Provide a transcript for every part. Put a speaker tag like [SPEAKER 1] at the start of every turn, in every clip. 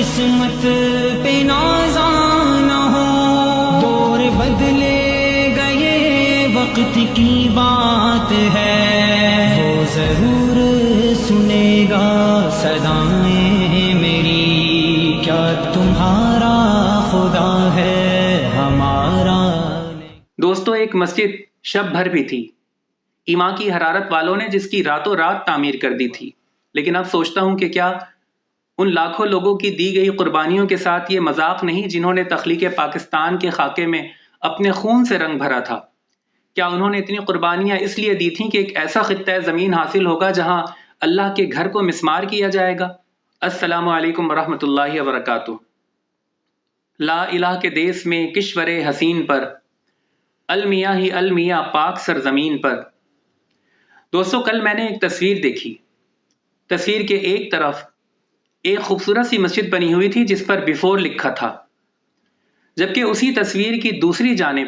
[SPEAKER 1] قسمت پہ نازاں نہ ہو، دور بدلے گئے وقت کی بات ہے، وہ ضرور سنے گا صدائیں میری، کیا تمہارا خدا ہے ہمارا۔
[SPEAKER 2] دوستو، ایک مسجد شب بھر بھی تھی ایمان کی حرارت والوں نے جس کی راتوں رات تعمیر کر دی تھی، لیکن اب سوچتا ہوں کہ کیا ان لاکھوں لوگوں کی دی گئی قربانیوں کے ساتھ یہ مذاق نہیں جنہوں نے تخلیق پاکستان کے خاکے میں اپنے خون سے رنگ بھرا تھا؟ کیا انہوں نے اتنی قربانیاں اس لیے دی تھیں کہ ایک ایسا خطہ زمین حاصل ہوگا جہاں اللہ کے گھر کو مسمار کیا جائے گا؟ السلام علیکم ورحمۃ اللہ وبرکاتہ۔ لا الہ کے دیس میں کشور حسین پر، المیاں ہی المیاں پاک سرزمین پر۔ دوستو، کل میں نے ایک تصویر دیکھی۔ تصویر کے ایک طرف ایک خوبصورت سی مسجد بنی ہوئی تھی جس پر بیفور لکھا تھا، جبکہ اسی تصویر کی دوسری جانب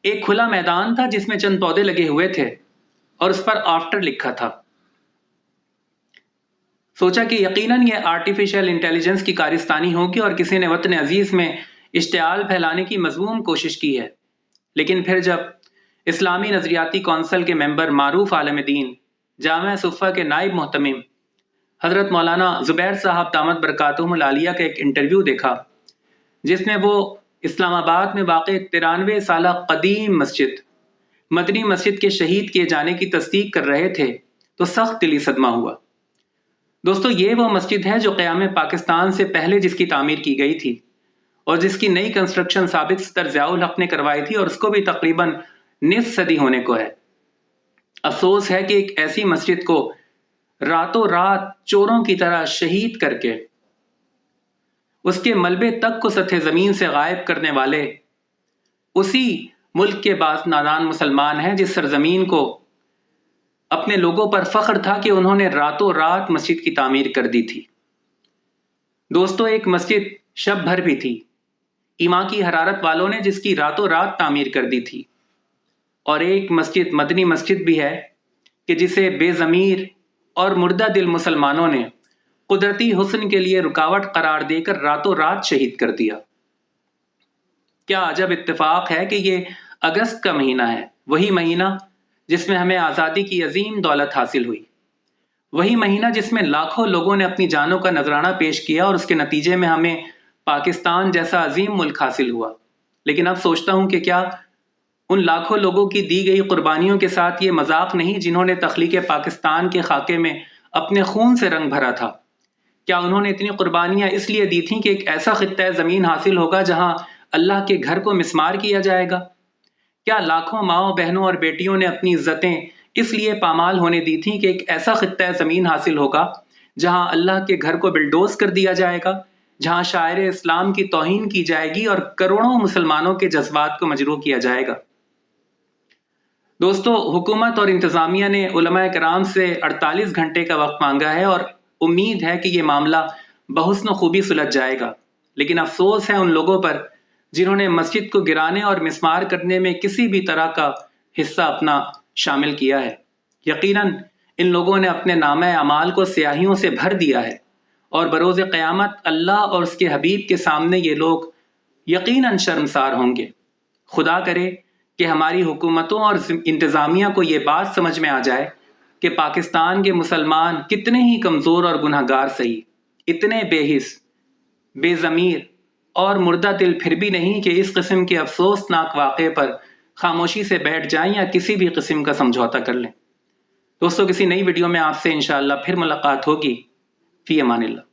[SPEAKER 2] ایک کھلا میدان تھا جس میں چند پودے لگے ہوئے تھے اور اس پر آفٹر لکھا تھا۔ سوچا کہ یقیناً یہ آرٹیفیشل انٹیلیجنس کی کارستانی ہوگی اور کسی نے وطن عزیز میں اشتعال پھیلانے کی مذموم کوشش کی ہے، لیکن پھر جب اسلامی نظریاتی کونسل کے ممبر معروف عالم دین جامعہ صفہ کے نائب محتمم حضرت مولانا زبیر صاحب دامت برکاتہم العالیہ کا ایک انٹرویو دیکھا جس میں وہ اسلام آباد میں واقع 93 سالہ قدیم مسجد مدنی مسجد کے شہید کیے جانے کی تصدیق کر رہے تھے تو سخت دلی صدمہ ہوا۔ دوستو، یہ وہ مسجد ہے جو قیام پاکستان سے پہلے جس کی تعمیر کی گئی تھی اور جس کی نئی کنسٹرکشن سابق صدر ضیاء الحق نے کروائی تھی، اور اس کو بھی تقریباً نصف صدی ہونے کو ہے۔ افسوس ہے کہ ایک ایسی مسجد کو راتوں رات چوروں کی طرح شہید کر کے اس کے ملبے تک کو سطح زمین سے غائب کرنے والے اسی ملک کے بعض نادان مسلمان ہیں جس سرزمین کو اپنے لوگوں پر فخر تھا کہ انہوں نے راتوں رات مسجد کی تعمیر کر دی تھی۔ دوستو، ایک مسجد شب بھر بھی تھی ایمان کی حرارت والوں نے جس کی راتوں رات تعمیر کر دی تھی، اور ایک مسجد مدنی مسجد بھی ہے کہ جسے بے ضمیر اور مردہ دل مسلمانوں نے قدرتی حسن کے لیے رکاوٹ قرار دے کر راتوں رات شہید کر دیا۔ کیا عجب اتفاق ہے کہ یہ اگست کا مہینہ ہے، وہی مہینہ جس میں ہمیں آزادی کی عظیم دولت حاصل ہوئی، وہی مہینہ جس میں لاکھوں لوگوں نے اپنی جانوں کا نذرانہ پیش کیا اور اس کے نتیجے میں ہمیں پاکستان جیسا عظیم ملک حاصل ہوا۔ لیکن اب سوچتا ہوں کہ کیا ان لاکھوں لوگوں کی دی گئی قربانیوں کے ساتھ یہ مذاق نہیں جنہوں نے تخلیق پاکستان کے خاکے میں اپنے خون سے رنگ بھرا تھا؟ کیا انہوں نے اتنی قربانیاں اس لیے دی تھیں کہ ایک ایسا خطہ زمین حاصل ہوگا جہاں اللہ کے گھر کو مسمار کیا جائے گا؟ کیا لاکھوں ماؤں بہنوں اور بیٹیوں نے اپنی عزتیں اس لیے پامال ہونے دی تھیں کہ ایک ایسا خطہ زمین حاصل ہوگا جہاں اللہ کے گھر کو بلڈوز کر دیا جائے گا، جہاں شاعر اسلام کی توہین کی جائے گی اور کروڑوں مسلمانوں کے جذبات کو مجروح کیا جائے گا؟ دوستو، حکومت اور انتظامیہ نے علماء کرام سے 48 گھنٹے کا وقت مانگا ہے اور امید ہے کہ یہ معاملہ بحسن و خوبی سلجھ جائے گا، لیکن افسوس ہے ان لوگوں پر جنہوں نے مسجد کو گرانے اور مسمار کرنے میں کسی بھی طرح کا حصہ اپنا شامل کیا ہے۔ یقیناً ان لوگوں نے اپنے نامہ اعمال کو سیاہیوں سے بھر دیا ہے اور بروز قیامت اللہ اور اس کے حبیب کے سامنے یہ لوگ یقیناً شرمسار ہوں گے۔ خدا کرے کہ ہماری حکومتوں اور انتظامیہ کو یہ بات سمجھ میں آ جائے کہ پاکستان کے مسلمان کتنے ہی کمزور اور گنہگار سہی، اتنے بے حس، بے ضمیر اور مردہ دل پھر بھی نہیں کہ اس قسم کے افسوسناک واقعے پر خاموشی سے بیٹھ جائیں یا کسی بھی قسم کا سمجھوتا کر لیں۔ دوستو، کسی نئی ویڈیو میں آپ سے انشاءاللہ پھر ملاقات ہوگی۔ فی امان اللہ۔